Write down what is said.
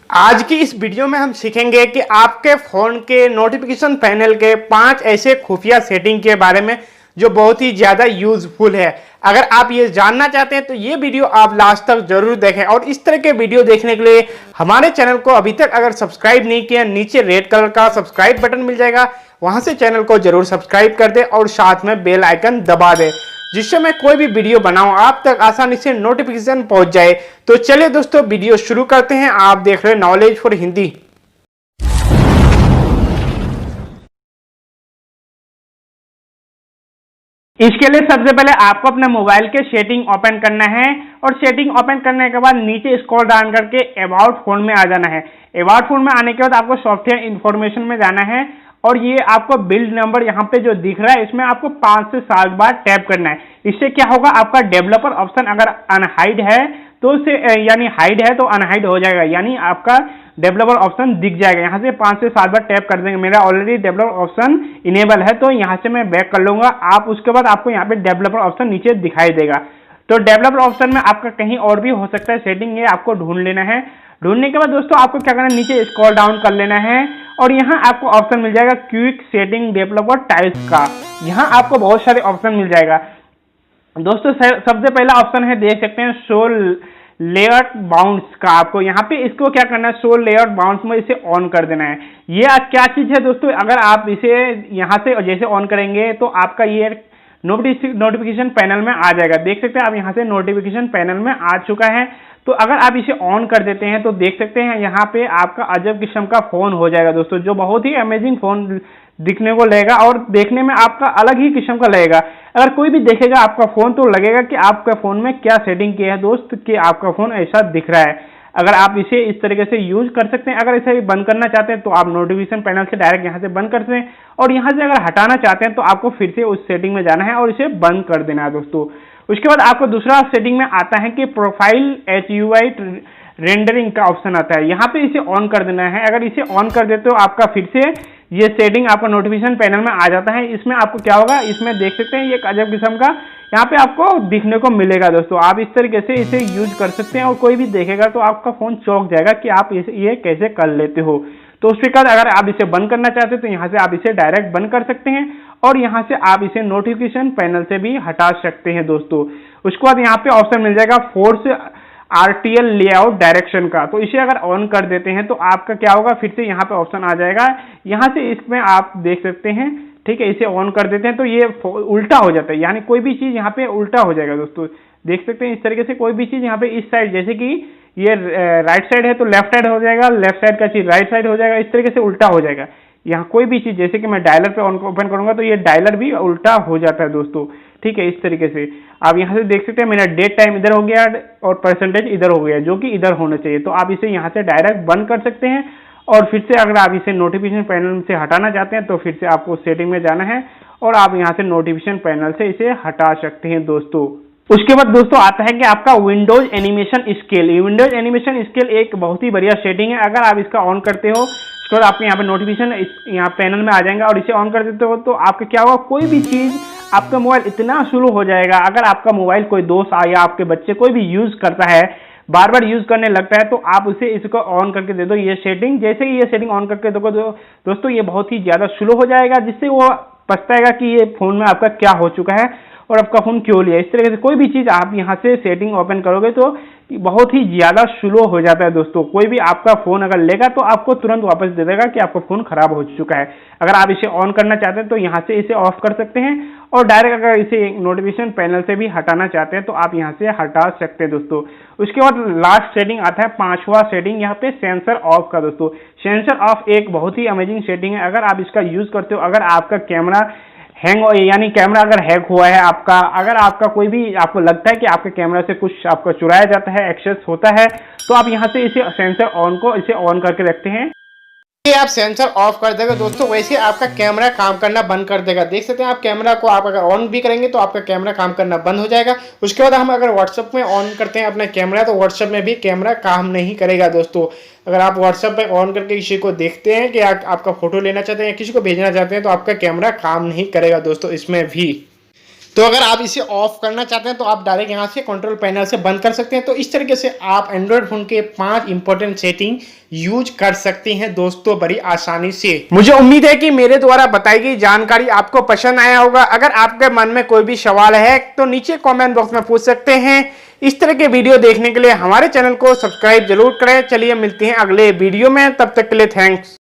आज की इस वीडियो में हम सीखेंगे कि आपके फ़ोन के नोटिफिकेशन पैनल के 5 ऐसे खुफिया सेटिंग के बारे में जो बहुत ही ज़्यादा यूज़फुल है। अगर आप ये जानना चाहते हैं तो ये वीडियो आप लास्ट तक जरूर देखें। और इस तरह के वीडियो देखने के लिए हमारे चैनल को अभी तक अगर सब्सक्राइब नहीं किया, नीचे रेड कलर का सब्सक्राइब बटन मिल जाएगा, वहां से चैनल को जरूर सब्सक्राइब कर दे और साथ में बेल आइकन दबा दे, जिससे मैं कोई भी वीडियो बनाऊं आप तक आसानी से नोटिफिकेशन पहुंच जाए। तो चलिए दोस्तों वीडियो शुरू करते हैं। आप देख रहे हैं नॉलेज फॉर हिंदी। इसके लिए सबसे पहले आपको अपने मोबाइल के सेटिंग ओपन करना है और सेटिंग ओपन करने के बाद नीचे स्क्रॉल डाउन करके अबाउट फोन में आ जाना है। अबाउट फोन में आने के बाद आपको सॉफ्टवेयर इंफॉर्मेशन में जाना है और ये आपको बिल्ड नंबर यहाँ पे जो दिख रहा है इसमें आपको 5 से 7 बार टैप करना है। इससे क्या होगा, आपका डेवलपर ऑप्शन अगर अनहाइड है तो उसे यानी हाइड है तो अनहाइड हो जाएगा, यानी आपका डेवलपर ऑप्शन दिख जाएगा। यहाँ से 5 से 7 बार टैप कर देंगे। मेरा ऑलरेडी डेवलपर ऑप्शन इनेबल है तो यहाँ से मैं बैक कर लूंगा। आप उसके बाद आपको यहाँ पे डेवलपर ऑप्शन नीचे दिखाई देगा। तो डेवलपर ऑप्शन में आपका कहीं और भी हो सकता है सेटिंग, ये आपको ढूंढ लेना है। ढूंढने के बाद दोस्तों आपको क्या करना है, नीचे स्क्रॉल डाउन कर लेना है और यहाँ आपको ऑप्शन मिल जाएगा क्विक सेटिंग डेवलपर टाइप्स का। यहाँ आपको बहुत सारे ऑप्शन मिल जाएगा दोस्तों। सबसे पहला ऑप्शन है, देख सकते हैं, शो लेआउट बाउंस का। आपको यहाँ पे इसको क्या करना है, शो लेआउट बाउंस में इसे ऑन कर देना है। ये क्या चीज है दोस्तों, अगर आप इसे यहाँ से जैसे ऑन करेंगे तो आपका ये नोटिफिकेशन पैनल में आ जाएगा। देख सकते हैं आप यहाँ से नोटिफिकेशन पैनल में आ चुका है। तो अगर आप इसे ऑन कर देते हैं तो देख सकते हैं यहाँ पे आपका अजब किस्म का फोन हो जाएगा दोस्तों, जो बहुत ही अमेजिंग फोन दिखने को लगेगा और देखने में आपका अलग ही किस्म का लगेगा। अगर कोई भी देखेगा आपका फोन तो लगेगा कि आपका फोन में क्या सेटिंग किया है दोस्त कि आपका फोन ऐसा दिख रहा है। अगर आप इसे इस तरीके से यूज कर सकते हैं। अगर इसे बंद करना चाहते हैं तो आप नोटिफिकेशन पैनल से डायरेक्ट यहाँ से बंद कर सकते हैं और यहाँ से अगर हटाना चाहते हैं तो आपको फिर से उस सेटिंग में जाना है और इसे बंद कर देना है दोस्तों। उसके बाद आपको दूसरा सेटिंग में आता है कि प्रोफाइल HUI रेंडरिंग का ऑप्शन आता है। यहाँ पे इसे ऑन कर देना है। अगर इसे ऑन कर देते हो आपका फिर से ये सेटिंग आपका नोटिफिकेशन पैनल में आ जाता है। इसमें आपको क्या होगा, इसमें देख सकते हैं ये एक अजब किस्म का यहाँ पे आपको दिखने को मिलेगा दोस्तों। आप इस तरीके से इसे यूज कर सकते हैं और कोई भी देखेगा तो आपका फोन चौंक जाएगा कि आप ये कैसे कर लेते हो। तो उसके बाद अगर आप इसे बंद करना चाहते हैं तो यहाँ से आप इसे डायरेक्ट बंद कर सकते हैं और यहाँ से आप इसे नोटिफिकेशन पैनल से भी हटा सकते हैं दोस्तों। उसके बाद यहाँ पे ऑप्शन मिल जाएगा फोर्स RTL लेआउट डायरेक्शन का। तो इसे अगर ऑन कर देते हैं तो आपका क्या होगा, फिर से यहाँ पे ऑप्शन आ जाएगा। यहाँ से इसमें आप देख सकते हैं, ठीक है, इसे ऑन कर देते हैं तो ये उल्टा हो जाता है, यानी कोई भी चीज यहाँ पे उल्टा हो जाएगा दोस्तों। देख सकते हैं इस तरीके से कोई भी चीज यहाँ पे इस साइड, जैसे कि ये राइट साइड है तो लेफ्ट साइड हो जाएगा, लेफ्ट साइड का चीज राइट साइड हो जाएगा, इस तरीके से उल्टा हो जाएगा। यहाँ कोई भी चीज, जैसे कि मैं डायलर पे ओपन करूंगा तो ये डायलर भी उल्टा हो जाता है दोस्तों, ठीक है। इस तरीके से आप यहाँ से देख सकते हैं मेरा डेट टाइम इधर हो गया और परसेंटेज इधर हो गया, जो कि इधर होना चाहिए। तो आप इसे यहाँ से डायरेक्ट बंद कर सकते हैं और फिर से अगर आप इसे नोटिफिकेशन पैनल से हटाना चाहते हैं तो फिर से आपको सेटिंग में जाना है और आप यहाँ से नोटिफिकेशन पैनल से इसे हटा सकते हैं दोस्तों। उसके बाद दोस्तों आता है कि आपका Windows animation scale. Windows animation scale एक बहुत ही बढ़िया सेटिंग है। अगर आप इसका ऑन करते हो उसके बाद आपके यहाँ पे नोटिफिकेशन यहाँ पैनल में आ जाएगा और इसे ऑन कर देते हो तो आपका क्या होगा, कोई भी चीज आपका मोबाइल इतना स्लो हो जाएगा। अगर आपका मोबाइल कोई दोस्त या आपके बच्चे कोई भी यूज करता है, बार बार यूज करने लगता है, तो आप उसे इसको ऑन करके दे दो ये सेटिंग। जैसे ही ये सेटिंग ऑन करके दोगे दोस्तों ये बहुत ही ज्यादा स्लो हो जाएगा, जिससे वो पछताएगा कि ये फोन में आपका क्या हो चुका है और आपका फोन क्यों लिया। इस तरीके से कोई भी चीज आप यहाँ से सेटिंग ओपन करोगे तो बहुत ही ज्यादा स्लो हो जाता है दोस्तों। कोई भी आपका फोन अगर लेगा तो आपको तुरंत वापस दे देगा कि आपका फोन खराब हो चुका है। अगर आप इसे ऑन करना चाहते हैं तो यहाँ से इसे ऑफ कर सकते हैं और डायरेक्ट अगर इसे नोटिफिकेशन पैनल से भी हटाना चाहते हैं तो आप यहाँ से हटा सकते हैं दोस्तों। उसके बाद लास्ट सेटिंग आता है 5वां सेटिंग, यहाँ पे सेंसर ऑफ का दोस्तों। सेंसर ऑफ एक बहुत ही अमेजिंग सेटिंग है। अगर आप इसका यूज करते हो, अगर आपका कैमरा हैंग यानी कैमरा अगर हैक हुआ है आपका, अगर आपका कोई भी आपको लगता है कि आपके कैमरा से कुछ आपका चुराया जाता है, एक्सेस होता है, तो आप यहाँ से इसे सेंसर ऑन को इसे ऑन करके रखते हैं। आप सेंसर ऑफ कर देगा दोस्तों, वैसे आपका कैमरा काम करना बंद कर देगा। देख सकते हैं आप कैमरा को आप अगर ऑन भी करेंगे तो आपका कैमरा काम करना बंद हो जाएगा। उसके बाद हम अगर व्हाट्सएप में ऑन करते हैं अपना कैमरा तो व्हाट्सएप में भी कैमरा काम नहीं करेगा दोस्तों। अगर आप व्हाट्सएप पे ऑन करके किसी को देखते हैं कि आपका फोटो लेना चाहते हैं या किसी को भेजना चाहते हैं तो आपका कैमरा काम नहीं करेगा दोस्तों इसमें भी। तो अगर आप इसे ऑफ करना चाहते हैं तो आप डायरेक्ट यहाँ से कंट्रोल पैनल से बंद कर सकते हैं। तो इस तरीके से आप एंड्रॉयड फोन के 5 इंपॉर्टेंट सेटिंग यूज कर सकते हैं दोस्तों, बड़ी आसानी से। मुझे उम्मीद है कि मेरे द्वारा बताई गई जानकारी आपको पसंद आया होगा। अगर आपके मन में कोई भी सवाल है तो नीचे कमेंट बॉक्स में पूछ सकते हैं। इस तरह के वीडियो देखने के लिए हमारे चैनल को सब्सक्राइब जरूर करें। चलिए मिलते हैं अगले वीडियो में, तब तक के लिए थैंक्स।